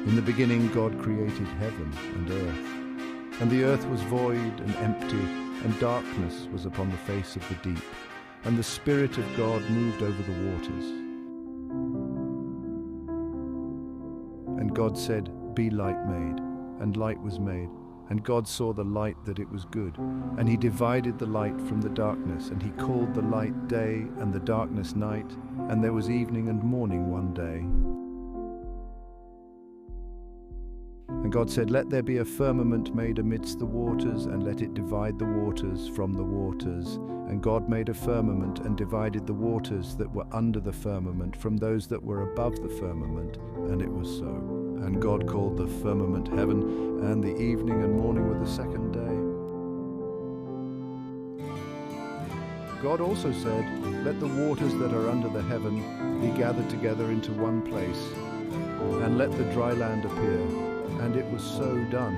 In the beginning God created heaven and earth. And the earth was void and empty, and darkness was upon the face of the deep. And the Spirit of God moved over the waters. And God said, "Be light made." And light was made. And God saw the light that it was good. And he divided the light from the darkness, and he called the light day, and the darkness night. And there was evening and morning one day. And God said, "Let there be a firmament made amidst the waters, and let it divide the waters from the waters." And God made a firmament, and divided the waters that were under the firmament from those that were above the firmament. And it was so. And God called the firmament heaven, and the evening and morning were the second day. God also said, "Let the waters that are under the heaven be gathered together into one place, and let the dry land appear." And it was so done.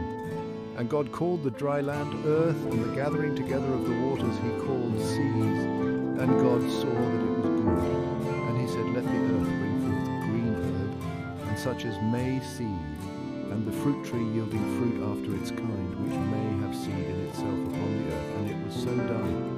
And God called the dry land earth, and the gathering together of the waters he called seas. And God saw that it was good. And he said, "Let the earth bring forth green herb, and such as may seed, and the fruit tree yielding fruit after its kind, which may have seed in itself upon the earth." And it was so done.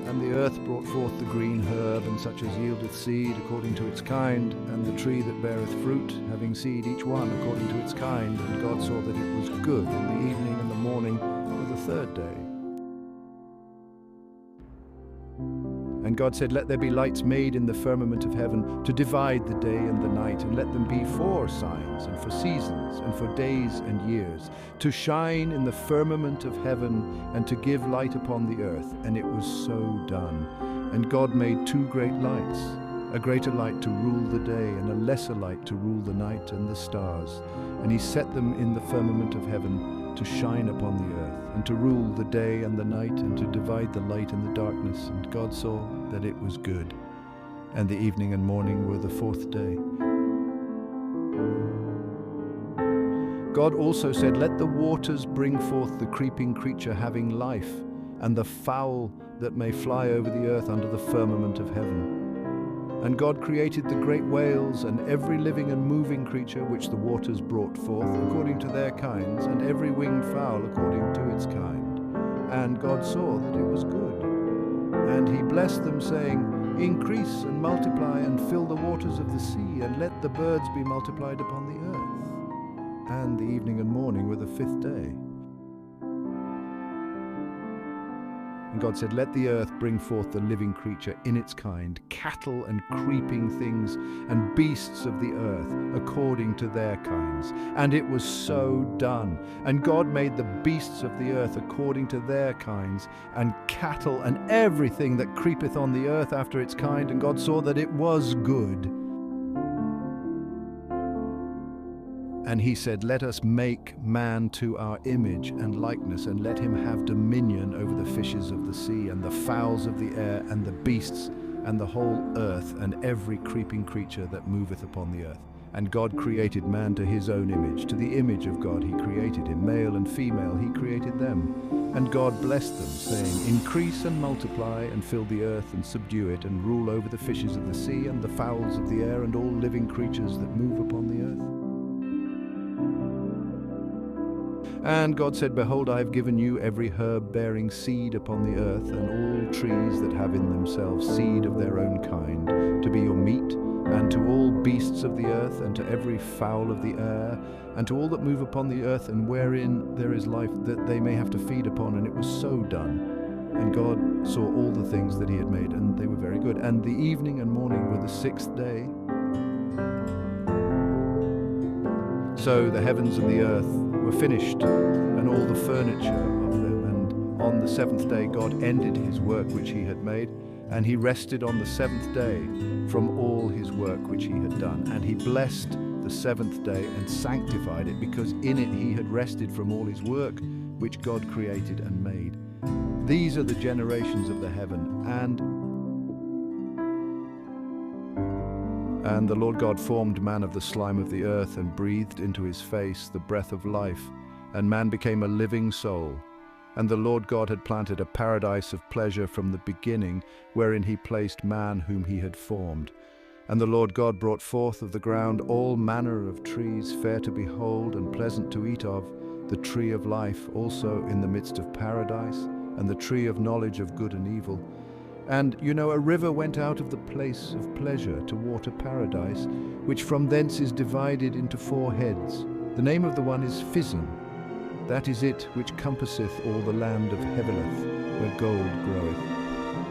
And the earth brought forth the green herb, and such as yieldeth seed according to its kind, and the tree that beareth fruit, having seed each one according to its kind. And God saw that it was good. And the evening and the morning were the third day. And God said, "Let there be lights made in the firmament of heaven, to divide the day and the night, and let them be for signs, and for seasons, and for days and years, to shine in the firmament of heaven, and to give light upon the earth." And it was so done. And God made two great lights, a greater light to rule the day, and a lesser light to rule the night, and the stars. And he set them in the firmament of heaven, to shine upon the earth, and to rule the day and the night, and to divide the light and the darkness. And God saw that it was good. And the evening and morning were the fourth day. God also said, "Let the waters bring forth the creeping creature having life, and the fowl that may fly over the earth under the firmament of heaven." And God created the great whales, and every living and moving creature which the waters brought forth according to their kinds, and every winged fowl according to its kind. And God saw that it was good. And he blessed them, saying, "Increase and multiply, and fill the waters of the sea, and let the birds be multiplied upon the earth." And the evening and morning were the fifth day. And God said, "Let the earth bring forth the living creature in its kind, cattle and creeping things, and beasts of the earth according to their kinds." And it was so done. And God made the beasts of the earth according to their kinds, and cattle and everything that creepeth on the earth after its kind. And God saw that it was good. And he said, "Let us make man to our image and likeness, and let him have dominion over the fishes of the sea, and the fowls of the air, and the beasts, and the whole earth, and every creeping creature that moveth upon the earth." And God created man to his own image. To the image of God he created him, male and female he created them. And God blessed them, saying, "Increase and multiply, and fill the earth, and subdue it, and rule over the fishes of the sea, and the fowls of the air, and all living creatures that move upon the earth." And God said, "Behold, I have given you every herb bearing seed upon the earth, and all trees that have in themselves seed of their own kind, to be your meat, and to all beasts of the earth, and to every fowl of the air, and to all that move upon the earth, and wherein there is life, that they may have to feed upon." And it was so done. And God saw all the things that he had made, and they were very good. And the evening and morning were the sixth day. So the heavens and the earth were finished, and all the furniture of them. And on the seventh day God ended his work which he had made, and he rested on the seventh day from all his work which he had done. And he blessed the seventh day and sanctified it, because in it he had rested from all his work which God created and made. These are the generations of the heaven. And the Lord God formed man of the slime of the earth, and breathed into his face the breath of life, and man became a living soul. And the Lord God had planted a paradise of pleasure from the beginning, wherein he placed man whom he had formed. And the Lord God brought forth of the ground all manner of trees, fair to behold and pleasant to eat of, the tree of life also in the midst of paradise, and the tree of knowledge of good and evil. And, a river went out of the place of pleasure to water paradise, which from thence is divided into 4 heads. The name of the one is Pison. That is it which compasseth all the land of Heveleth, where gold groweth.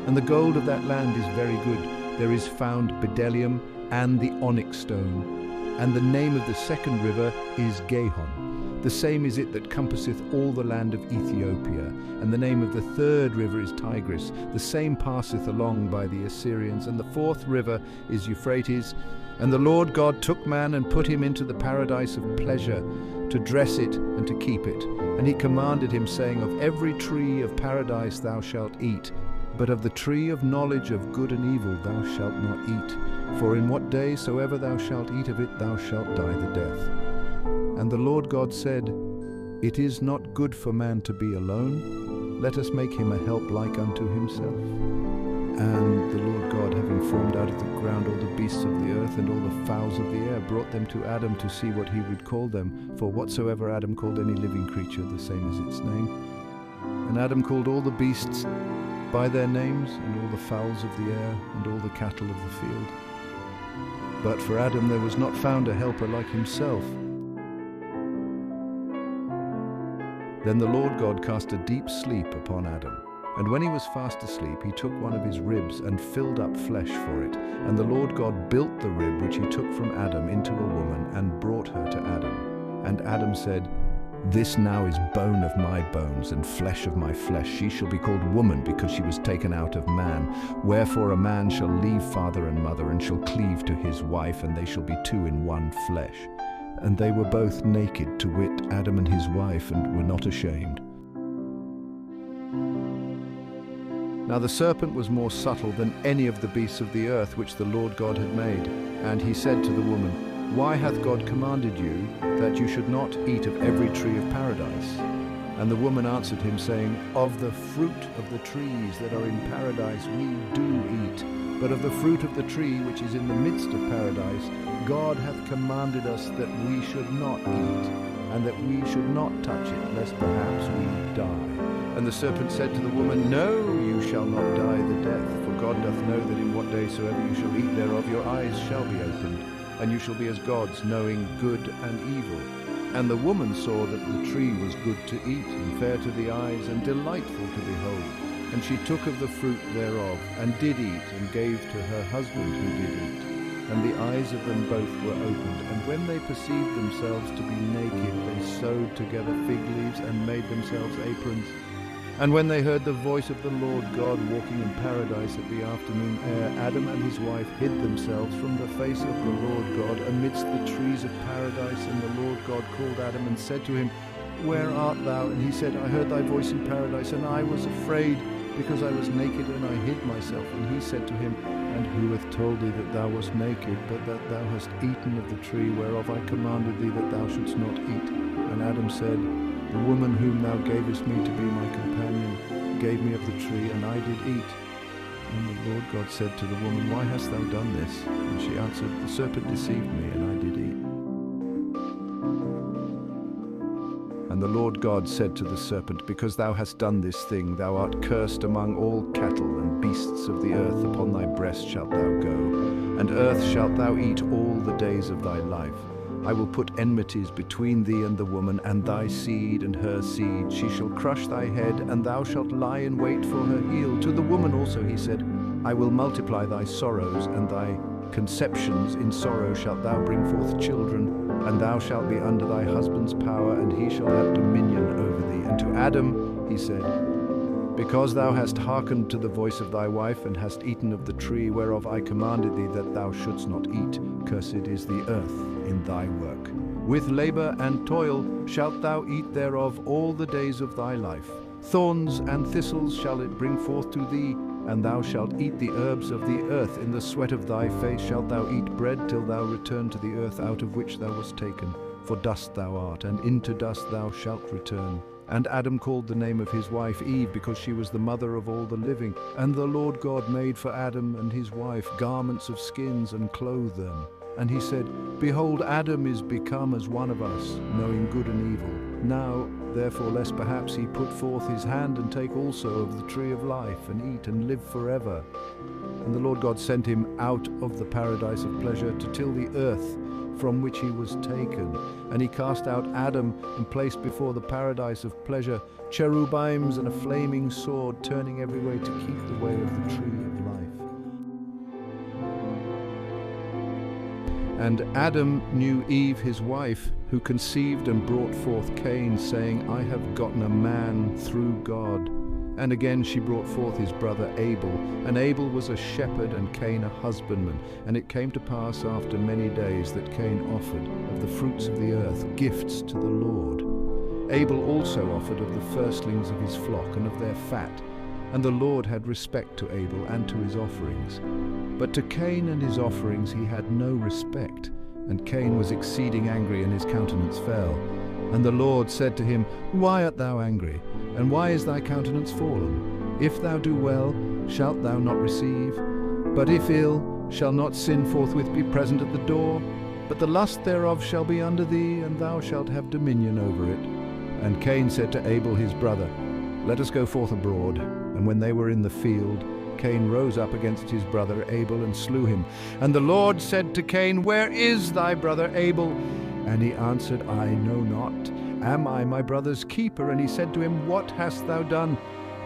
And the gold of that land is very good. There is found bdellium and the onyx stone. And the name of the second river is Gihon. The same is it that compasseth all the land of Ethiopia. And the name of the third river is Tigris. The same passeth along by the Assyrians. And the fourth river is Euphrates. And the Lord God took man and put him into the paradise of pleasure, to dress it and to keep it. And he commanded him, saying, Of every tree of paradise thou shalt eat, but of the tree of knowledge of good and evil thou shalt not eat. For in what day soever thou shalt eat of it, thou shalt die the death. And the Lord God said, It is not good for man to be alone. Let us make him a help like unto himself. And the Lord God, having formed out of the ground all the beasts of the earth and all the fowls of the air, brought them to Adam to see what he would call them. For whatsoever Adam called any living creature, the same is its name. And Adam called all the beasts by their names, and all the fowls of the air, and all the cattle of the field. But for Adam there was not found a helper like himself. Then the Lord God cast a deep sleep upon Adam. And when he was fast asleep, he took one of his ribs and filled up flesh for it. And the Lord God built the rib which he took from Adam into a woman, and brought her to Adam. And Adam said, This now is bone of my bones and flesh of my flesh. She shall be called woman, because she was taken out of man. Wherefore a man shall leave father and mother, and shall cleave to his wife, and they shall be 2 in one flesh. And they were both naked, to wit, Adam and his wife, and were not ashamed. Now the serpent was more subtle than any of the beasts of the earth which the Lord God had made. And he said to the woman, Why hath God commanded you that you should not eat of every tree of paradise? And the woman answered him, saying, Of the fruit of the trees that are in paradise we do eat, but of the fruit of the tree which is in the midst of paradise God hath commanded us that we should not eat, and that we should not touch it, lest perhaps we die. And the serpent said to the woman, No, you shall not die the death, for God doth know that in what day soever you shall eat thereof, your eyes shall be opened, and you shall be as gods, knowing good and evil. And the woman saw that the tree was good to eat, and fair to the eyes, and delightful to behold. And she took of the fruit thereof, and did eat, and gave to her husband who did eat. And the eyes of them both were opened, and when they perceived themselves to be naked, they sewed together fig leaves, and made themselves aprons. And when they heard the voice of the Lord God walking in paradise at the afternoon air, Adam and his wife hid themselves from the face of the Lord God amidst the trees of paradise. And the Lord God called Adam and said to him, Where art thou? And he said, I heard thy voice in paradise, and I was afraid, because I was naked, and I hid myself. And he said to him, And who hath told thee that thou wast naked, but that thou hast eaten of the tree whereof I commanded thee that thou shouldst not eat? And Adam said, The woman whom thou gavest me to be my companion gave me of the tree, and I did eat. And the Lord God said to the woman, Why hast thou done this? And she answered, The serpent deceived me, and I did eat. And the Lord God said to the serpent, Because thou hast done this thing, thou art cursed among all cattle and beasts of the earth. Upon thy breast shalt thou go, and earth shalt thou eat all the days of thy life. I will put enmities between thee and the woman, and thy seed and her seed. She shall crush thy head, and thou shalt lie in wait for her heel. To the woman also he said, I will multiply thy sorrows, and thy conceptions. In sorrow shalt thou bring forth children, and thou shalt be under thy husband's power, and he shall have dominion over thee. And to Adam he said, Because thou hast hearkened to the voice of thy wife, and hast eaten of the tree whereof I commanded thee that thou shouldst not eat, cursed is the earth in thy work. With labor and toil shalt thou eat thereof all the days of thy life. Thorns and thistles shall it bring forth to thee, and thou shalt eat the herbs of the earth. In the sweat of thy face shalt thou eat bread, till thou return to the earth out of which thou wast taken. For dust thou art, and into dust thou shalt return. And Adam called the name of his wife Eve, because she was the mother of all the living. And the Lord God made for Adam and his wife garments of skins and clothed them. And he said, Behold, Adam is become as one of us, knowing good and evil. Now, therefore, lest perhaps he put forth his hand and take also of the tree of life, and eat and live forever. And the Lord God sent him out of the paradise of pleasure to till the earth from which he was taken. And he cast out Adam and placed before the paradise of pleasure cherubims and a flaming sword, turning every way to keep the way of the tree of life. And Adam knew Eve his wife, who conceived and brought forth Cain, saying, I have gotten a man through God. And again she brought forth his brother Abel. And Abel was a shepherd, and Cain a husbandman. And it came to pass after many days that Cain offered of the fruits of the earth gifts to the Lord. Abel also offered of the firstlings of his flock and of their fat. And the Lord had respect to Abel and to his offerings. But to Cain and his offerings he had no respect. And Cain was exceeding angry, and his countenance fell. And the Lord said to him, Why art thou angry? And why is thy countenance fallen? If thou do well, shalt thou not receive? But if ill, shall not sin forthwith be present at the door? But the lust thereof shall be under thee, and thou shalt have dominion over it. And Cain said to Abel his brother, Let us go forth abroad. And when they were in the field, Cain rose up against his brother Abel and slew him. And the Lord said to Cain, Where is thy brother Abel? And he answered, I know not. Am I my brother's keeper? And he said to him, What hast thou done?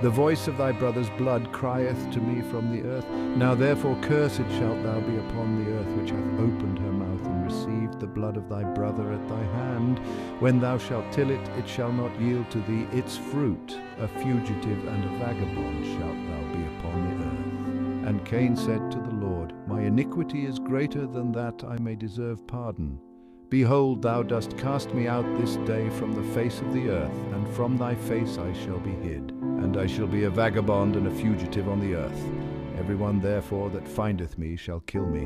The voice of thy brother's blood crieth to me from the earth. Now therefore cursed shalt thou be upon the earth, which hath opened her mouth and received the blood of thy brother at thy hand. When thou shalt till it, it shall not yield to thee its fruit. A fugitive and a vagabond shalt thou be upon the earth. And Cain said to the Lord, My iniquity is greater than that I may deserve pardon. Behold, thou dost cast me out this day from the face of the earth, and from thy face I shall be hid. And I shall be a vagabond and a fugitive on the earth. Every one therefore that findeth me shall kill me.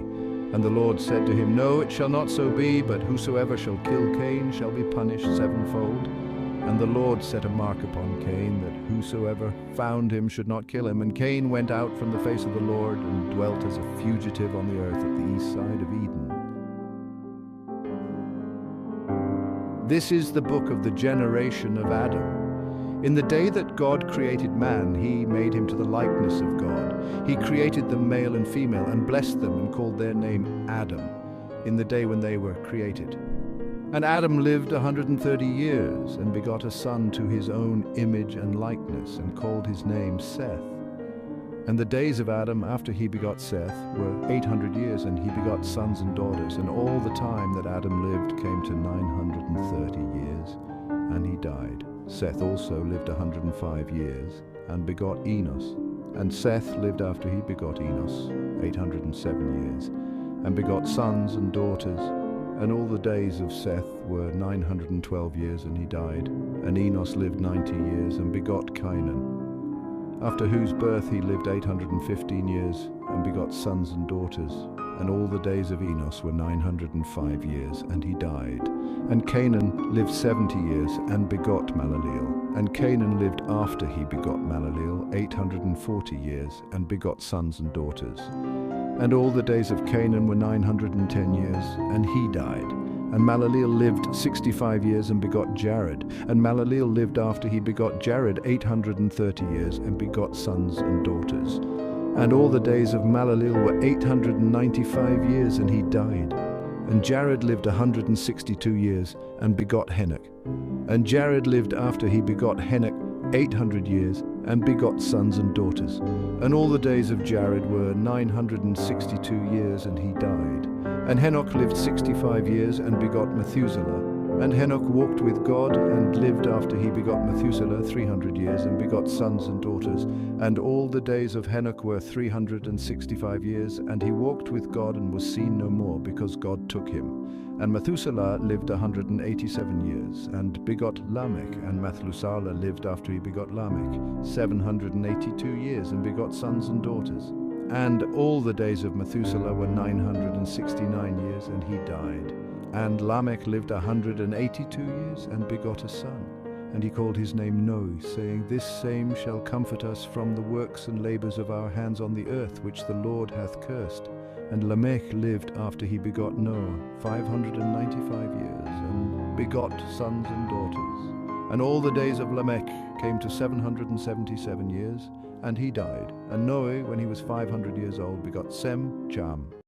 And the Lord said to him, No, it shall not so be, but whosoever shall kill Cain shall be punished sevenfold. And the Lord set a mark upon Cain, that whosoever found him should not kill him. And Cain went out from the face of the Lord, and dwelt as a fugitive on the earth at the east side of Eden. This is the book of the generation of Adam. In the day that God created man, he made him to the likeness of God. He created them male and female, and blessed them, and called their name Adam, in the day when they were created. And Adam lived 130 years, and begot a son to his own image and likeness, and called his name Seth. And the days of Adam after he begot Seth were 800 years, and he begot sons and daughters. And all the time that Adam lived came to 930 years, and he died. Seth also lived 105 years, and begot Enos. And Seth lived after he begot Enos 807 years, and begot sons and daughters. And all the days of Seth were 912 years, and he died. And Enos lived 90 years, and begot Cainan, after whose birth he lived 815 years, and begot sons and daughters. And all the days of Enos were 905 years, and he died. And Cainan lived 70 years, and begot Malaleel. And Cainan lived after he begot Malaleel 840 years, and begot sons and daughters. And all the days of Cainan were 910 years, and he died. And Malaleel lived 65 years, and begot Jared. And Malaleel lived after he begot Jared 830 years, and begot sons and daughters. And all the days of Malaleel were 895 years, and he died. And Jared lived 162 years, and begot Henoch. And Jared lived after he begot Henoch 800 years, and begot sons and daughters. And all the days of Jared were 962 years, and he died. And Henoch lived 65 years, and begot Methuselah. And Henoch walked with God, and lived after he begot Methuselah 300 years, and begot sons and daughters. And all the days of Henoch were 365 years, and he walked with God, and was seen no more, because God took him. And Methuselah lived 187 years, and begot Lamech. And Methuselah lived after he begot Lamech 782 years, and begot sons and daughters. And all the days of Methuselah were 969 years, and he died. And Lamech lived 182 years, and begot a son. And he called his name Noe, saying, This same shall comfort us from the works and labours of our hands on the earth, which the Lord hath cursed. And Lamech lived after he begot Noah 595 years, and begot sons and daughters. And all the days of Lamech came to 777 years, and he died. And Noe, when he was 500 years old, begot Sem, Cham,